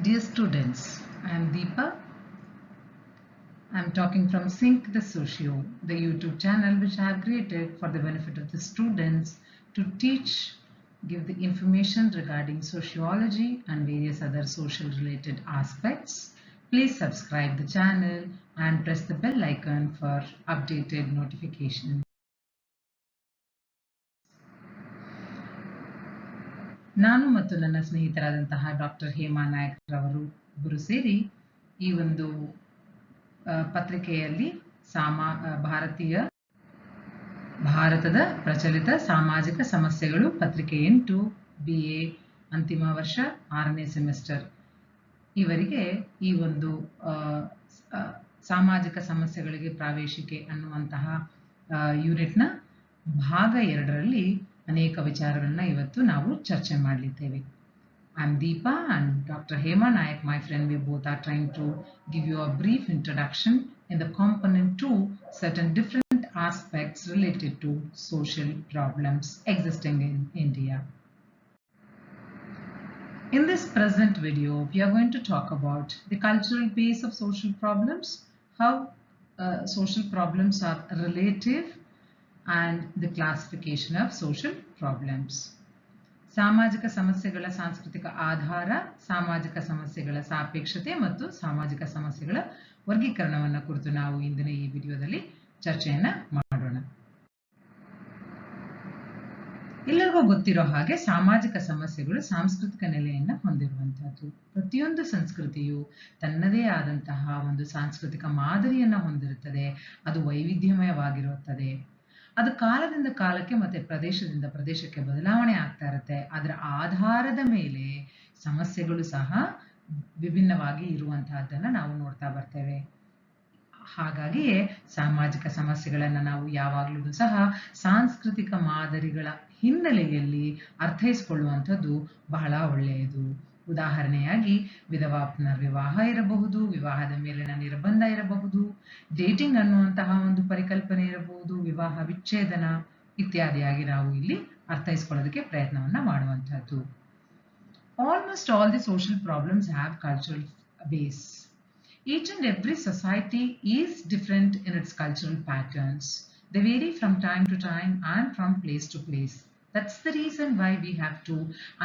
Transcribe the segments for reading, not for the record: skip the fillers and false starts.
Dear students, I am Deepa. I am talking from Sync the Socio, the YouTube channel which I have created for the benefit of the students to teach, give the information regarding sociology and various other social related aspects. Please subscribe the channel and press the bell icon for updated notifications. ನಾನು ಮತ್ತು ನನ್ನ ಸ್ನೇಹಿತರಾದಂತಹ doctor Hema Nayak ರವರು ಇಬ್ಬರು ಸೇರಿ ಈ ಒಂದು ಪತ್ರಿಕೆಯಲ್ಲಿ ಭಾರತದ ಪ್ರಚಲಿತ ಸಾಮಾಜಿಕ ಸಮಸ್ಯೆಗಳು ಪತ್ರಿಕೆ 8 BA ಅಂತಿಮ ವರ್ಷ 6ನೇ ಸೆಮಿಸ್ಟರ್ ಇವರಿಗೆ ಈ ಒಂದು ಸಾಮಾಜಿಕ ಸಮಸ್ಯೆಗಳಿಗೆ ಪ್ರಾವೇಶಿಕೆ ಅನ್ನುವಂತಹ ಯೂನಿಟ್ನ ಭಾಗ 2ರಲ್ಲಿ ಅನೇಕ ವಿಚಾರಗಳನ್ನ ಇವತ್ತು ನಾವು ಚರ್ಚೆ ಮಾಡಲಿದ್ದೇವೆ. I'm Deepa and Dr. Hema Nayak, my friend, we both are trying to give you a brief introduction in the component 2, certain different aspects related to social problems existing in India. In this present video, we are going to talk about the cultural base of social problems, how social problems are relative, and the classification of social problems. ಸಾಮಾಜಿಕ ಸಮಸ್ಯೆಗಳ ಸಾಂಸ್ಕೃತಿಕ ಆಧಾರ, ಸಾಮಾಜಿಕ ಸಮಸ್ಯೆಗಳ ಸಾಪೇಕ್ಷತೆ ಮತ್ತು ಸಾಮಾಜಿಕ ಸಮಸ್ಯೆಗಳ ವರ್ಗೀಕರಣವನ್ನು ಕುರಿತು ನಾವು ಇಂದಿನ ಈ ವಿಡಿಯೋದಲ್ಲಿ ಚರ್ಚೆಯನ್ನ ಮಾಡೋಣ. ಎಲ್ಲರಿಗೂ ಗೊತ್ತಿರೋ ಹಾಗೆ ಸಾಮಾಜಿಕ ಸಮಸ್ಯೆಗಳು ಸಾಂಸ್ಕೃತಿಕ ನೆಲೆಯನ್ನ ಹೊಂದಿರುವಂತಹದ್ದು. ಪ್ರತಿಯೊಂದು ಸಂಸ್ಕೃತಿಯು ತನ್ನದೇ ಆದಂತಹ ಒಂದು ಸಾಂಸ್ಕೃತಿಕ ಮಾದರಿಯನ್ನ ಹೊಂದಿರುತ್ತದೆ. ಅದು ವೈವಿಧ್ಯಮಯವಾಗಿರುತ್ತದೆ. ಅದು ಕಾಲದಿಂದ ಕಾಲಕ್ಕೆ ಮತ್ತೆ ಪ್ರದೇಶದಿಂದ ಪ್ರದೇಶಕ್ಕೆ ಬದಲಾವಣೆ ಆಗ್ತಾ ಇರುತ್ತೆ. ಅದರ ಆಧಾರದ ಮೇಲೆ ಸಮಸ್ಯೆಗಳು ಸಹ ವಿಭಿನ್ನವಾಗಿ ಇರುವಂತಹದ್ದನ್ನ ನಾವು ನೋಡ್ತಾ ಬರ್ತೇವೆ. ಹಾಗಾಗಿಯೇ ಸಾಮಾಜಿಕ ಸಮಸ್ಯೆಗಳನ್ನ ನಾವು ಯಾವಾಗಲೂ ಸಹ ಸಾಂಸ್ಕೃತಿಕ ಮಾದರಿಗಳ ಹಿನ್ನೆಲೆಯಲ್ಲಿ ಅರ್ಥೈಸಿಕೊಳ್ಳುವಂಥದ್ದು ಬಹಳ ಒಳ್ಳೆಯದು. ಉದಾಹರಣೆಯಾಗಿ ವಿಧವಾ ಪುನರ್ವಿವಾಹ ಇರಬಹುದು, ವಿವಾಹದ ಮೇಲಿನ ನಿರ್ಬಂಧ ಇರಬಹುದು, ಡೇಟಿಂಗ್ ಅನ್ನುವಂತಹ ಒಂದು ಪರಿಕಲ್ಪನೆ ಇರಬಹುದು, ವಿವಾಹ ವಿಚ್ಛೇದನ ಇತ್ಯಾದಿಯಾಗಿ ನಾವು ಇಲ್ಲಿ ಅರ್ಥೈಸಿಕೊಳ್ಳೋದಕ್ಕೆ ಪ್ರಯತ್ನವನ್ನ ಮಾಡುವಂತಹದ್ದು. Almost all the social problems have cultural base. Each and every society is different in its cultural patterns. They vary from time to time and from place to place. That's the reason why we have to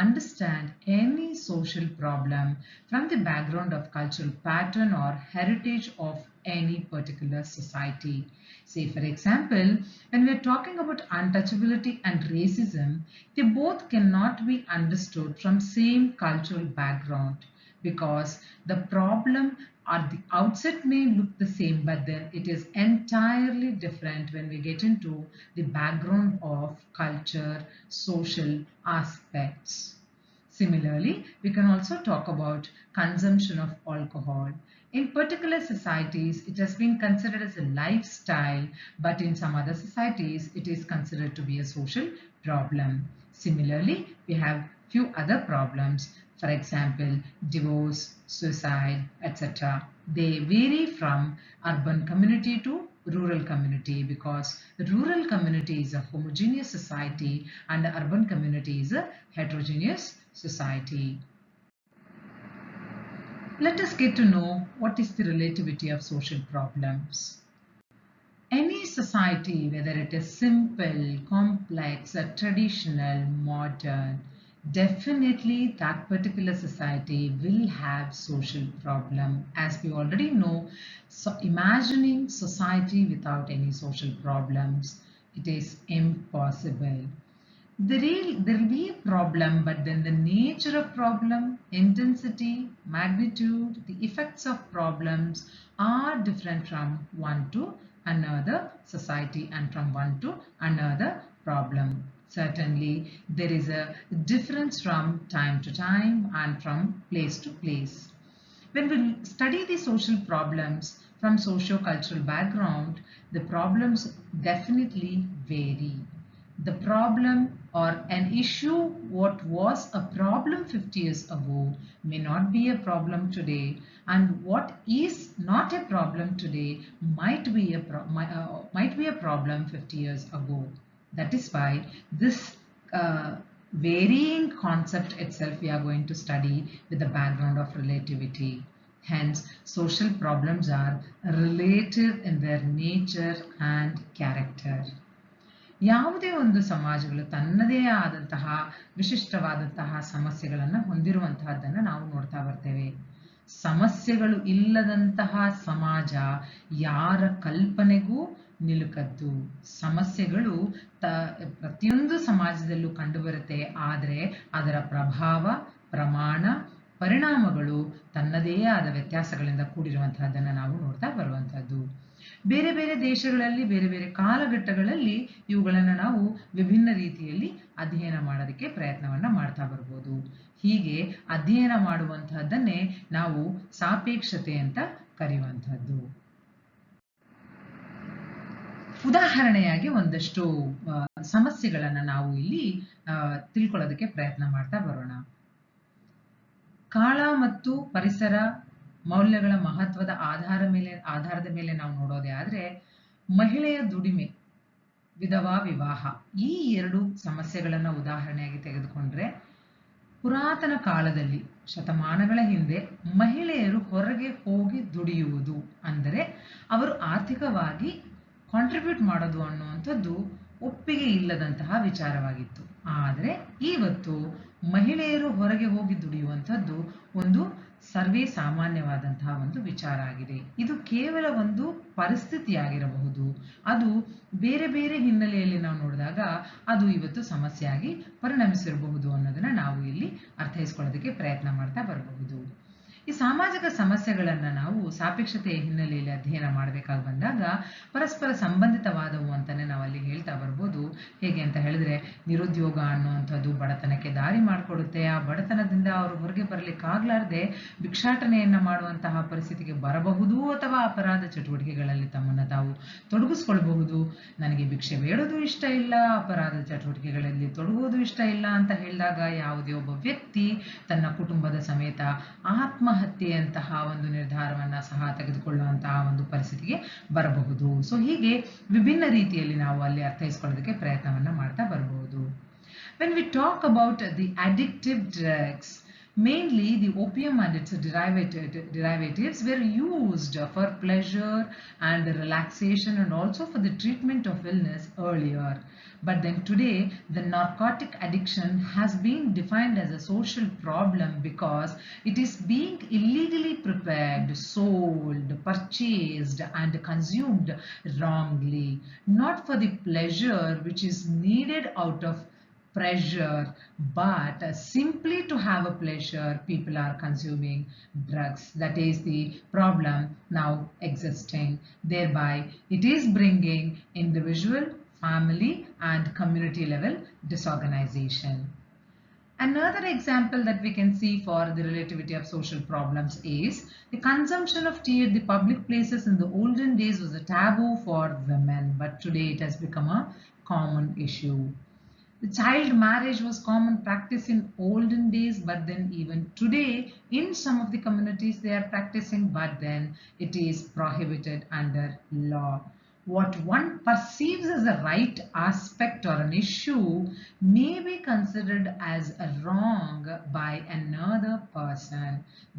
understand any social problem from the background of cultural pattern or heritage of any particular society. Say for example, when we are talking about untouchability and racism, they both cannot be understood from same cultural background, because the problem at the outset may look the same, but then it is entirely different when we get into the background of culture, social aspects. Similarly, we can also talk about consumption of alcohol. In particular societies, it has been considered as a lifestyle, but in some other societies, it is considered to be a social problem. Similarly, we have few other problems. For example, divorce, suicide, etc. They vary from urban community to rural community, because the rural community is a homogeneous society and the urban community is a heterogeneous society. Let us get to know what is the relativity of social problems. Any society, whether it is simple, complex, or traditional, modern, definitely that particular society will have social problem. As we already know, so imagining society without any social problems, it is impossible. There will be a problem, but then the nature of problem, intensity, magnitude, the effects of problems are different from one to another society and from one to another problem. Certainly, there is a difference from time to time and from place to place. When we study the social problems from socio-cultural background, the problems definitely vary. The problem or an issue what was a problem 50 years ago may not be a problem today, and what is not a problem today might be a problem 50 years ago. That is why this varying concept itself we are going to study with the background of relativity. Hence, social problems are relative in their nature and character. ಯಾವುದೇ ಒಂದು ಸಮಾಜಗಳು ತನ್ನದೇ ಆದಂತಹ ವಿಶಿಷ್ಟವಾದಂತಹ ಸಮಸ್ಯೆಗಳನ್ನು ಹೊಂದಿರುವಂತಹದ್ದನ್ನು ನಾವು ನೋಡ್ತಾ ಬರ್ತೇವೆ. ಸಮಸ್ಯೆಗಳು ಇಲ್ಲದಂತಹ ಸಮಾಜ ಯಾರ ಕಲ್ಪನೆಗೂ ನಿಲುಕದ್ದು. ಸಮಸ್ಯೆಗಳು ಪ್ರತಿಯೊಂದು ಸಮಾಜದಲ್ಲೂ ಕಂಡುಬರುತ್ತೆ, ಆದರೆ ಅದರ ಪ್ರಭಾವ, ಪ್ರಮಾಣ, ಪರಿಣಾಮಗಳು ತನ್ನದೇ ಆದ ವ್ಯತ್ಯಾಸಗಳಿಂದ ಕೂಡಿರುವಂತಹದ್ದನ್ನು ನಾವು ನೋಡ್ತಾ ಬರುವಂತಹದ್ದು. ಬೇರೆ ಬೇರೆ ದೇಶಗಳಲ್ಲಿ ಬೇರೆ ಬೇರೆ ಕಾಲಘಟ್ಟಗಳಲ್ಲಿ ಇವುಗಳನ್ನು ನಾವು ವಿಭಿನ್ನ ರೀತಿಯಲ್ಲಿ ಅಧ್ಯಯನ ಮಾಡೋದಕ್ಕೆ ಪ್ರಯತ್ನವನ್ನ ಮಾಡ್ತಾ ಬರ್ಬೋದು. ಹೀಗೆ ಅಧ್ಯಯನ ಮಾಡುವಂತಹದ್ದನ್ನೇ ನಾವು ಸಾಪೇಕ್ಷತೆ ಅಂತ ಕರೆಯುವಂತಹದ್ದು. ಉದಾಹರಣೆಯಾಗಿ ಒಂದಷ್ಟು ಸಮಸ್ಯೆಗಳನ್ನ ನಾವು ಇಲ್ಲಿ ತಿಳ್ಕೊಳ್ಳೋದಕ್ಕೆ ಪ್ರಯತ್ನ ಮಾಡ್ತಾ ಬರೋಣ. ಕಾಳ ಮತ್ತು ಪರಿಸರ ಮೌಲ್ಯಗಳ ಮಹತ್ವದ ಆಧಾರದ ಮೇಲೆ ನಾವು ನೋಡೋದೇ ಆದ್ರೆ, ಮಹಿಳೆಯ ದುಡಿಮೆ, ವಿಧವಾ ವಿವಾಹ, ಈ ಎರಡು ಸಮಸ್ಯೆಗಳನ್ನ ಉದಾಹರಣೆಯಾಗಿ ತೆಗೆದುಕೊಂಡ್ರೆ, ಪುರಾತನ ಕಾಲದಲ್ಲಿ ಶತಮಾನಗಳ ಹಿಂದೆ ಮಹಿಳೆಯರು ಹೊರಗೆ ಹೋಗಿ ದುಡಿಯುವುದು ಅಂದರೆ ಅವರು ಆರ್ಥಿಕವಾಗಿ ಕಾಂಟ್ರಿಬ್ಯೂಟ್ ಮಾಡೋದು ಅನ್ನುವಂಥದ್ದು ಒಪ್ಪಿಗೆ ಇಲ್ಲದಂತಹ ವಿಚಾರವಾಗಿತ್ತು. ಆದರೆ ಇವತ್ತು ಮಹಿಳೆಯರು ಹೊರಗೆ ಹೋಗಿ ದುಡಿಯುವಂಥದ್ದು ಒಂದು ಸರ್ವೇ ಸಾಮಾನ್ಯವಾದಂತಹ ಒಂದು ವಿಚಾರ ಆಗಿದೆ. ಇದು ಕೇವಲ ಒಂದು ಪರಿಸ್ಥಿತಿಯಾಗಿರಬಹುದು, ಅದು ಬೇರೆ ಬೇರೆ ಹಿನ್ನೆಲೆಯಲ್ಲಿ ನಾವು ನೋಡಿದಾಗ ಅದು ಇವತ್ತು ಸಮಸ್ಯೆಯಾಗಿ ಪರಿಣಮಿಸಿರಬಹುದು ಅನ್ನೋದನ್ನ ನಾವು ಇಲ್ಲಿ ಅರ್ಥೈಸ್ಕೊಳ್ಳೋದಕ್ಕೆ ಪ್ರಯತ್ನ ಮಾಡ್ತಾ ಬರಬಹುದು. ಈ ಸಾಮಾಜಿಕ ಸಮಸ್ಯೆಗಳನ್ನ ನಾವು ಸಾಪೇಕ್ಷತೆಯ ಹಿನ್ನೆಲೆಯಲ್ಲಿ ಅಧ್ಯಯನ ಮಾಡಬೇಕಾಗಿ ಬಂದಾಗ ಪರಸ್ಪರ ಸಂಬಂಧಿತವಾದವು ಅಂತಾನೆ ನಾವು ಅಲ್ಲಿ ಹೇಳ್ತಾ ಬರ್ಬೋದು. ಹೇಗೆ ಅಂತ ಹೇಳಿದ್ರೆ, ನಿರುದ್ಯೋಗ ಅನ್ನುವಂಥದ್ದು ಬಡತನಕ್ಕೆ ದಾರಿ ಮಾಡಿಕೊಡುತ್ತೆ. ಆ ಬಡತನದಿಂದ ಅವರು ಹೊರಗೆ ಬರಲಿಕ್ಕಾಗ್ಲಾರ್ದೆ ಭಿಕ್ಷಾಟನೆಯನ್ನ ಮಾಡುವಂತಹ ಪರಿಸ್ಥಿತಿಗೆ ಬರಬಹುದು, ಅಥವಾ ಅಪರಾಧ ಚಟುವಟಿಕೆಗಳಲ್ಲಿ ತಮ್ಮನ್ನ ತಾವು ತೊಡಗಿಸ್ಕೊಳ್ಬಹುದು. ನನಗೆ ಭಿಕ್ಷೆ ಬೇಡೋದು ಇಷ್ಟ ಇಲ್ಲ, ಅಪರಾಧ ಚಟುವಟಿಕೆಗಳಲ್ಲಿ ತೊಡಗುವುದು ಇಷ್ಟ ಇಲ್ಲ ಅಂತ ಹೇಳಿದಾಗ ಯಾವುದೇ ಒಬ್ಬ ವ್ಯಕ್ತಿ ತನ್ನ ಕುಟುಂಬದ ಸಮೇತ ಆತ್ಮಹತ್ಯೆಯಂತಹ ಒಂದು ನಿರ್ಧಾರವನ್ನ ಸಹ ತೆಗೆದುಕೊಳ್ಳುವಂತಹ ಒಂದು ಪರಿಸ್ಥಿತಿಗೆ ಬರಬಹುದು. ಸೊ ಹೀಗೆ ವಿಭಿನ್ನ ರೀತಿಯಲ್ಲಿ ನಾವು ಅಲ್ಲಿ ಅರ್ಥೈಸ್ಕೊಳ್ಳೋದಕ್ಕೆ ಪ್ರಯತ್ನವನ್ನ ಮಾಡ್ತಾ ಬರಬಹುದು. When we talk about the addictive drugs, mainly the opium and its derivatives were used for pleasure and relaxation and also for the treatment of illness earlier. But then today, the narcotic addiction has been defined as a social problem because it is being illegally prepared, sold, purchased and consumed wrongly, not for the pleasure which is needed out of pressure, but simply to have a pleasure people are consuming drugs. That is the problem now existing. Thereby it is bringing individual, family and community level disorganization. Another example that we can see for the relativity of social problems is the consumption of tea at the public places. In the olden days was a taboo for women, but today it has become a common issue. The child marriage was common practice in olden days, but then even today in some of the communities they are practicing, but then it is prohibited under law. What one perceives as a right aspect or an issue may be considered as a wrong by another person.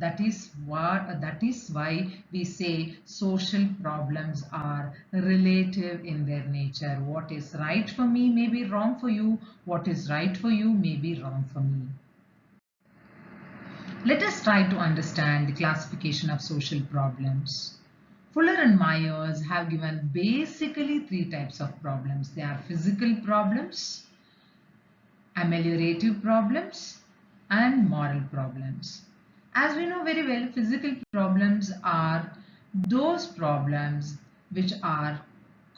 That is why we say social problems are relative in their nature. What is right for me may be wrong for you. What is right for you may be wrong for me. Let us try to understand the classification of social problems. Fuller and Myers have given basically three types of problems. They are physical problems, ameliorative problems, and moral problems. As we know very well, physical problems are those problems which are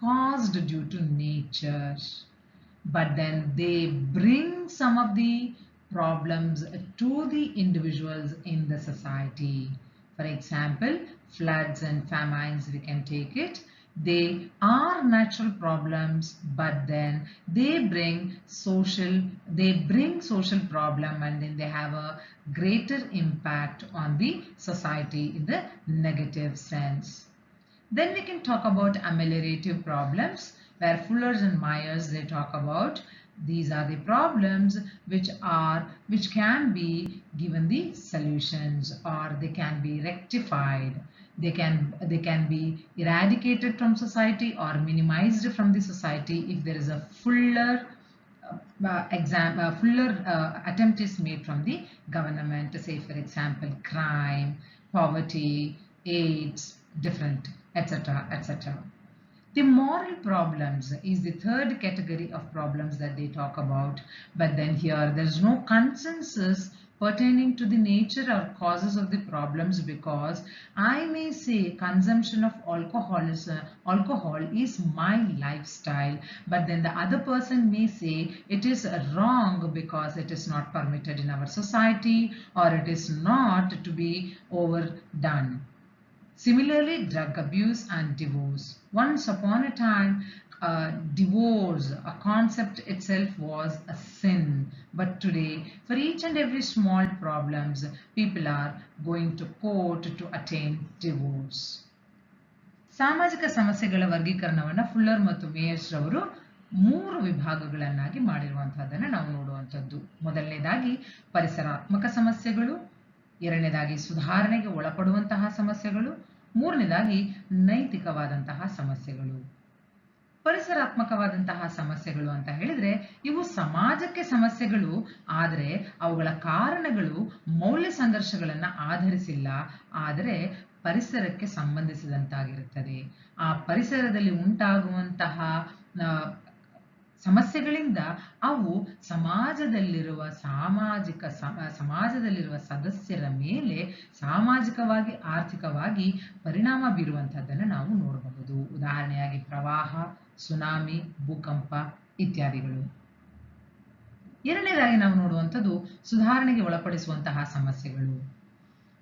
caused due to nature, but then they bring some of the problems to the individuals in the society. For example, floods and famines, we can take it. They are natural problems, but then they bring social problem, and then they have a greater impact on the society in the negative sense. Then we can talk about ameliorative problems, where Fuller and Myers, they talk about These are the problems which can be given the solutions, or they can be rectified. They can be eradicated from society or minimized from the society if there is a fuller attempt is made from the government. Say for example, crime, poverty, AIDS, different, etc., etc. The moral problems is the third category of problems that they talk about. But then here there's no consensus pertaining to the nature or causes of the problems, because I may say consumption of alcohol is my lifestyle, but then the other person may say it is wrong because it is not permitted in our society, or it is not to be overdone. Similarly, drug abuse and divorce. Once upon a time, divorce, a concept itself was a sin. But today, for each and every small problems, people are going to court to attain divorce. ಸಾಮಾಜಿಕ ಸಮಸ್ಯೆಗಳ ವರ್ಗೀಕರಣವನ್ನು fuller ಮತ್ತು mayors ರವರು 3 ವಿಭಾಗಗಳನ್ನಾಗಿ ಮಾಡಿರುವಂತಹದ್ದನ್ನು ನಾವು ನೋಡುವಂಥದ್ದು. ಮೊದಲನೇದಾಗಿ ಪರಿಸರಾತ್ಮಕ ಸಮಸ್ಯೆಗಳು, ಎರಡನೇದಾಗಿ ಸುಧಾರಣೆಗೆ ಒಳಪಡುವಂತಹ ಸಮಸ್ಯೆಗಳು, ಮೂರನೇದಾಗಿ ನೈತಿಕವಾದಂತಹ ಸಮಸ್ಯೆಗಳು. ಪರಿಸರಾತ್ಮಕವಾದಂತಹ ಸಮಸ್ಯೆಗಳು ಅಂತ ಹೇಳಿದ್ರೆ ಇವು ಸಮಾಜಕ್ಕೆ ಸಮಸ್ಯೆಗಳು, ಆದರೆ ಅವುಗಳ ಕಾರಣಗಳು ಮೌಲ್ಯ ಸಂಘರ್ಷಗಳನ್ನ ಆಧರಿಸಿಲ್ಲ, ಆದರೆ ಪರಿಸರಕ್ಕೆ ಸಂಬಂಧಿಸಿದಂತಾಗಿರುತ್ತದೆ. ಆ ಪರಿಸರದಲ್ಲಿ ಉಂಟಾಗುವಂತಹ ಸಮಸ್ಯೆಗಳಿಂದ ಅವು ಸಮಾಜದಲ್ಲಿರುವ ಸದಸ್ಯರ ಮೇಲೆ ಸಾಮಾಜಿಕವಾಗಿ ಆರ್ಥಿಕವಾಗಿ ಪರಿಣಾಮ ಬೀರುವಂತಹದ್ದನ್ನು ನಾವು ನೋಡಬಹುದು. ಉದಾಹರಣೆಯಾಗಿ ಪ್ರವಾಹ, ಸುನಾಮಿ, ಭೂಕಂಪ ಇತ್ಯಾದಿಗಳು. ಎರಡನೇದಾಗಿ ನಾವು ನೋಡುವಂಥದ್ದು ಸುಧಾರಣೆಗೆ ಒಳಪಡಿಸುವಂತಹ ಸಮಸ್ಯೆಗಳು.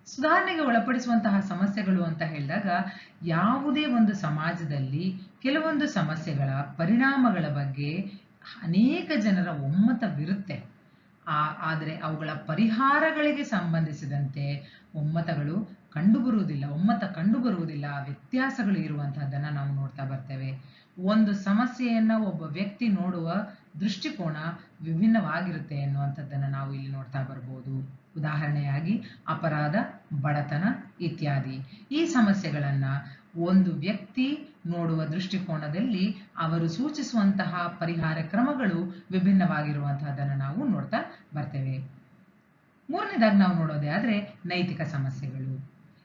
ಸುಧಾರಣೆಗೆ ಒಳಪಡಿಸುವಂತಹ ಸಮಸ್ಯೆಗಳು ಅಂತ ಹೇಳಿದಾಗ ಯಾವುದೇ ಒಂದು ಸಮಾಜದಲ್ಲಿ ಕೆಲವೊಂದು ಸಮಸ್ಯೆಗಳ ಪರಿಣಾಮಗಳ ಬಗ್ಗೆ ಅನೇಕ ಜನರ ಒಮ್ಮತವಿರುತ್ತೆ, ಆದರೆ ಅವುಗಳ ಪರಿಹಾರಗಳಿಗೆ ಸಂಬಂಧಿಸಿದಂತೆ ಒಮ್ಮತ ಕಂಡುಬರುವುದಿಲ್ಲ, ವ್ಯತ್ಯಾಸಗಳು ಇರುವಂತಹದ್ದನ್ನು ನಾವು ನೋಡ್ತಾ ಬರ್ತೇವೆ. ಒಂದು ಸಮಸ್ಯೆಯನ್ನ ಒಬ್ಬ ವ್ಯಕ್ತಿ ನೋಡುವ ದೃಷ್ಟಿಕೋನ ವಿಭಿನ್ನವಾಗಿರುತ್ತೆ ಎನ್ನುವಂಥದ್ದನ್ನು ನಾವು ಇಲ್ಲಿ ನೋಡ್ತಾ ಬರ್ಬೋದು. ಉದಾಹರಣೆಯಾಗಿ ಅಪರಾಧ, ಬಡತನ ಇತ್ಯಾದಿ. ಈ ಸಮಸ್ಯೆಗಳನ್ನ ಒಂದು ವ್ಯಕ್ತಿ ನೋಡುವ ದೃಷ್ಟಿಕೋನದಲ್ಲಿ ಅವರು ಸೂಚಿಸುವಂತಹ ಪರಿಹಾರ ಕ್ರಮಗಳು ವಿಭಿನ್ನವಾಗಿರುವಂತಹದ್ದನ್ನು ನಾವು ನೋಡ್ತಾ ಬರ್ತೇವೆ. ಮೂರನೇದಾಗಿ ನಾವು ನೋಡೋದೇ ಆದ್ರೆ ನೈತಿಕ ಸಮಸ್ಯೆಗಳು.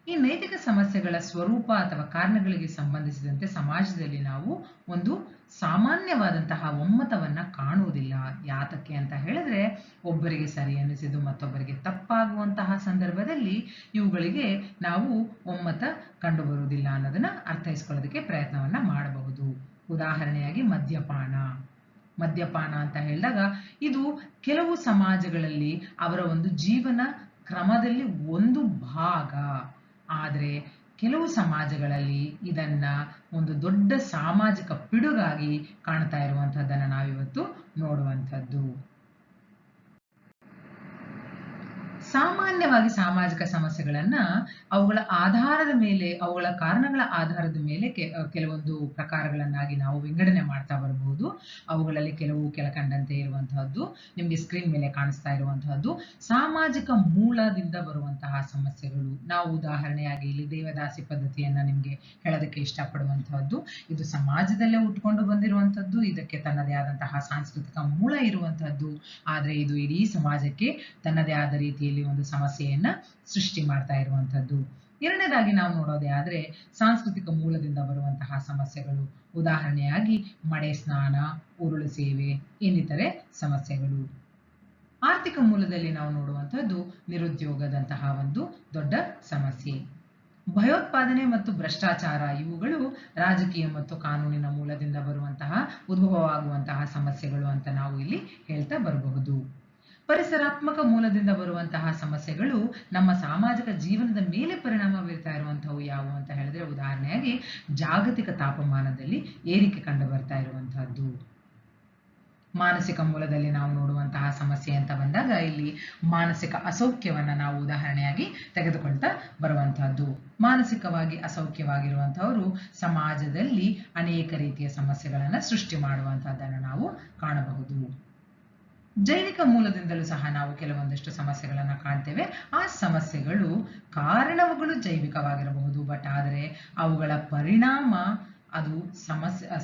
ಈ ನೈತಿಕ ಸಮಸ್ಯೆಗಳ ಸ್ವರೂಪ ಅಥವಾ ಕಾರಣಗಳಿಗೆ ಸಂಬಂಧಿಸಿದಂತೆ ಸಮಾಜದಲ್ಲಿ ನಾವು ಒಂದು ಸಾಮಾನ್ಯವಾದಂತಹ ಒಮ್ಮತವನ್ನ ಕಾಣುವುದಿಲ್ಲ. ಯಾತಕ್ಕೆ ಅಂತ ಹೇಳಿದ್ರೆ ಒಬ್ಬರಿಗೆ ಸರಿ ಅನ್ನಿಸಿದ್ದು ಮತ್ತೊಬ್ಬರಿಗೆ ತಪ್ಪಾಗುವಂತಹ ಸಂದರ್ಭದಲ್ಲಿ ಇವುಗಳಿಗೆ ನಾವು ಒಮ್ಮತ ಕಂಡುಬರುವುದಿಲ್ಲ ಅನ್ನೋದನ್ನ ಅರ್ಥೈಸ್ಕೊಳ್ಳೋದಕ್ಕೆ ಪ್ರಯತ್ನವನ್ನ ಮಾಡಬಹುದು. ಉದಾಹರಣೆಯಾಗಿ ಮದ್ಯಪಾನ ಅಂತ ಹೇಳಿದಾಗ ಇದು ಕೆಲವು ಸಮಾಜಗಳಲ್ಲಿ ಅವರ ಒಂದು ಜೀವನ ಕ್ರಮದಲ್ಲಿ ಒಂದು ಭಾಗ, ಆದರೆ ಕೆಲವು ಸಮಾಜಗಳಲ್ಲಿ ಇದನ್ನ ಒಂದು ದೊಡ್ಡ ಸಾಮಾಜಿಕ ಪಿಡುಗಾಗಿ ಕಾಣ್ತಾ ಇರುವಂತಹದ್ದನ್ನ ನಾವಿವತ್ತು ನೋಡುವಂಥದ್ದು. ಸಾಮಾನ್ಯವಾಗಿ ಸಾಮಾಜಿಕ ಸಮಸ್ಯೆಗಳನ್ನ ಅವುಗಳ ಕಾರಣಗಳ ಆಧಾರದ ಮೇಲೆ ಕೆಲವೊಂದು ಪ್ರಕಾರಗಳನ್ನಾಗಿ ನಾವು ವಿಂಗಡಣೆ ಮಾಡ್ತಾ ಬರಬಹುದು. ಅವುಗಳಲ್ಲಿ ಕೆಲವು ಕೆಳಕಂಡಂತೆ ಇರುವಂತಹದ್ದು, ನಿಮ್ಗೆ ಸ್ಕ್ರೀನ್ ಮೇಲೆ ಕಾಣಿಸ್ತಾ ಇರುವಂತಹದ್ದು ಸಾಮಾಜಿಕ ಮೂಲದಿಂದ ಬರುವಂತಹ ಸಮಸ್ಯೆಗಳು. ನಾವು ಉದಾಹರಣೆಯಾಗಿ ಇಲ್ಲಿ ದೇವದಾಸಿ ಪದ್ಧತಿಯನ್ನ ನಿಮ್ಗೆ ಹೇಳೋದಕ್ಕೆ ಇಷ್ಟಪಡುವಂತಹದ್ದು. ಇದು ಸಮಾಜದಲ್ಲೇ ಉಟ್ಕೊಂಡು ಬಂದಿರುವಂತಹದ್ದು, ಇದಕ್ಕೆ ತನ್ನದೇ ಆದಂತಹ ಸಾಂಸ್ಕೃತಿಕ ಮೂಲ ಇರುವಂತಹದ್ದು, ಆದ್ರೆ ಇದು ಇಡೀ ಸಮಾಜಕ್ಕೆ ತನ್ನದೇ ಆದ ರೀತಿಯಲ್ಲಿ ಒಂದು ಸಮಸ್ಯೆಯನ್ನ ಸೃಷ್ಟಿ ಮಾಡ್ತಾ ಇರುವಂತಹದ್ದು. ಎರಡನೇದಾಗಿ ನಾವು ನೋಡೋದೇ ಆದ್ರೆ ಸಾಂಸ್ಕೃತಿಕ ಮೂಲದಿಂದ ಬರುವಂತಹ ಸಮಸ್ಯೆಗಳು. ಉದಾಹರಣೆಯಾಗಿ ಮಡೆ ಸ್ನಾನ, ಉರುಳು ಸೇವೆ ಇನ್ನಿತರೆ ಸಮಸ್ಯೆಗಳು. ಆರ್ಥಿಕ ಮೂಲದಲ್ಲಿ ನಾವು ನೋಡುವಂತಹದ್ದು ನಿರುದ್ಯೋಗದಂತಹ ಒಂದು ದೊಡ್ಡ ಸಮಸ್ಯೆ. ಭಯೋತ್ಪಾದನೆ ಮತ್ತು ಭ್ರಷ್ಟಾಚಾರ ಇವುಗಳು ರಾಜಕೀಯ ಮತ್ತು ಕಾನೂನಿನ ಮೂಲದಿಂದ ಉದ್ಭವವಾಗುವಂತಹ ಸಮಸ್ಯೆಗಳು ಅಂತ ನಾವು ಇಲ್ಲಿ ಹೇಳ್ತಾ ಬರಬಹುದು. ಪರಿಸರಾತ್ಮಕ ಮೂಲದಿಂದ ಬರುವಂತಹ ಸಮಸ್ಯೆಗಳು ನಮ್ಮ ಸಾಮಾಜಿಕ ಜೀವನದ ಮೇಲೆ ಪರಿಣಾಮ ಬೀರ್ತಾ ಇರುವಂತಹವು ಯಾವುವು ಅಂತ ಹೇಳಿದ್ರೆ ಉದಾಹರಣೆಯಾಗಿ ಜಾಗತಿಕ ತಾಪಮಾನದಲ್ಲಿ ಏರಿಕೆ ಕಂಡು ಬರ್ತಾ ಇರುವಂತಹದ್ದು. ಮಾನಸಿಕ ಮೂಲದಲ್ಲಿ ನಾವು ನೋಡುವಂತಹ ಸಮಸ್ಯೆ ಅಂತ ಬಂದಾಗ ಇಲ್ಲಿ ಮಾನಸಿಕ ಅಸೌಖ್ಯವನ್ನ ನಾವು ಉದಾಹರಣೆಯಾಗಿ ತೆಗೆದುಕೊಳ್ತಾ ಬರುವಂತಹದ್ದು. ಮಾನಸಿಕವಾಗಿ ಅಸೌಖ್ಯವಾಗಿರುವಂತಹವರು ಸಮಾಜದಲ್ಲಿ ಅನೇಕ ರೀತಿಯ ಸಮಸ್ಯೆಗಳನ್ನ ಸೃಷ್ಟಿ ಮಾಡುವಂತಹದ್ದನ್ನು ನಾವು ಕಾಣಬಹುದು. ಜೈವಿಕ ಮೂಲದಿಂದಲೂ ಸಹ ನಾವು ಕೆಲವೊಂದಷ್ಟು ಸಮಸ್ಯೆಗಳನ್ನು ಕಾಣ್ತೇವೆ. ಆ ಸಮಸ್ಯೆಗಳು ಕಾರಣಗಳು ಜೈವಿಕವಾಗಿರಬಹುದು, ಬಟ್ ಆದರೆ ಅವುಗಳ ಪರಿಣಾಮ ಅದು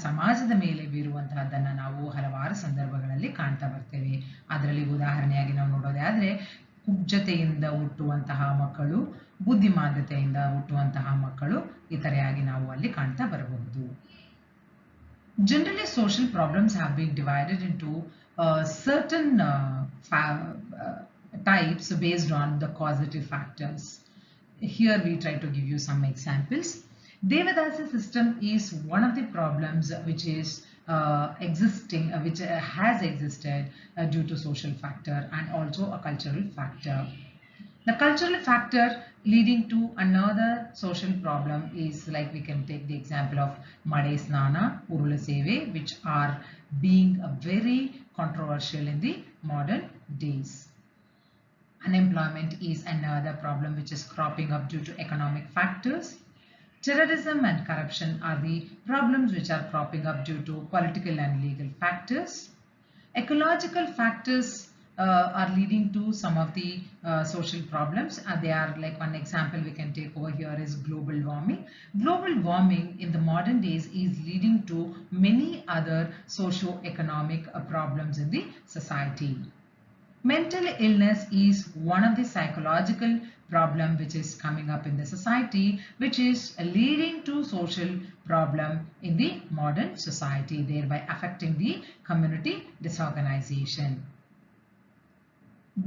ಸಮಾಜದ ಮೇಲೆ ಬೀರುವಂತಹದ್ದನ್ನು ನಾವು ಹಲವಾರು ಸಂದರ್ಭಗಳಲ್ಲಿ ಕಾಣ್ತಾ ಬರ್ತೇವೆ. ಅದರಲ್ಲಿ ಉದಾಹರಣೆಯಾಗಿ ನಾವು ನೋಡೋದೇ ಆದರೆ ಕುಬ್ಜತೆಯಿಂದ ಹುಟ್ಟುವಂತಹ ಮಕ್ಕಳು, ಬುದ್ಧಿಮಾಂದ್ಯತೆಯಿಂದ ಹುಟ್ಟುವಂತಹ ಮಕ್ಕಳು ಇತರೆಯಾಗಿ ನಾವು ಅಲ್ಲಿ ಕಾಣ್ತಾ ಬರಬಹುದು. Generally, social problems have been divided into certain types based on the causative factors. Here we try to give you some examples. Devadasa system is one of the problems which is which has existed due to social factor and also a cultural factor. The cultural factor leading to another social problem is, like we can take the example of Made Snana, Urula Seve, which are being very controversial in the modern days. Unemployment is another problem which is cropping up due to economic factors. Terrorism and corruption are the problems which are cropping up due to political and legal factors. Ecological factors are leading to some of the social problems. They are, like, one example we can take over here is global warming. Global warming in the modern days is leading to many other socio-economic problems in the society. Mental illness is one of the psychological problem which is coming up in the society, which is leading to social problem in the modern society, thereby affecting the community disorganization.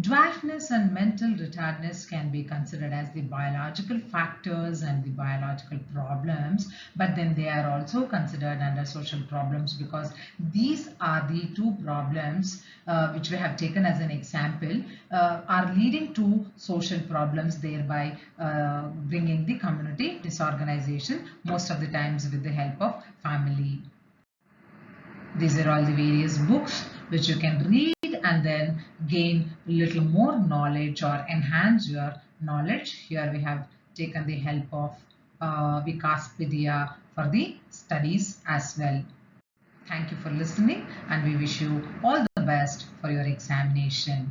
Dwarfness and mental retardedness can be considered as the biological factors and the biological problems, but then they are also considered under social problems because these are the two problems which we have taken as an example are leading to social problems, thereby bringing the community disorganization, most of the times with the help of family. These are all the various books which you can read and then gain a little more knowledge or enhance your knowledge. Here we have taken the help of Vikaspedia for the studies as well. Thank you for listening, and we wish you all the best for your examination.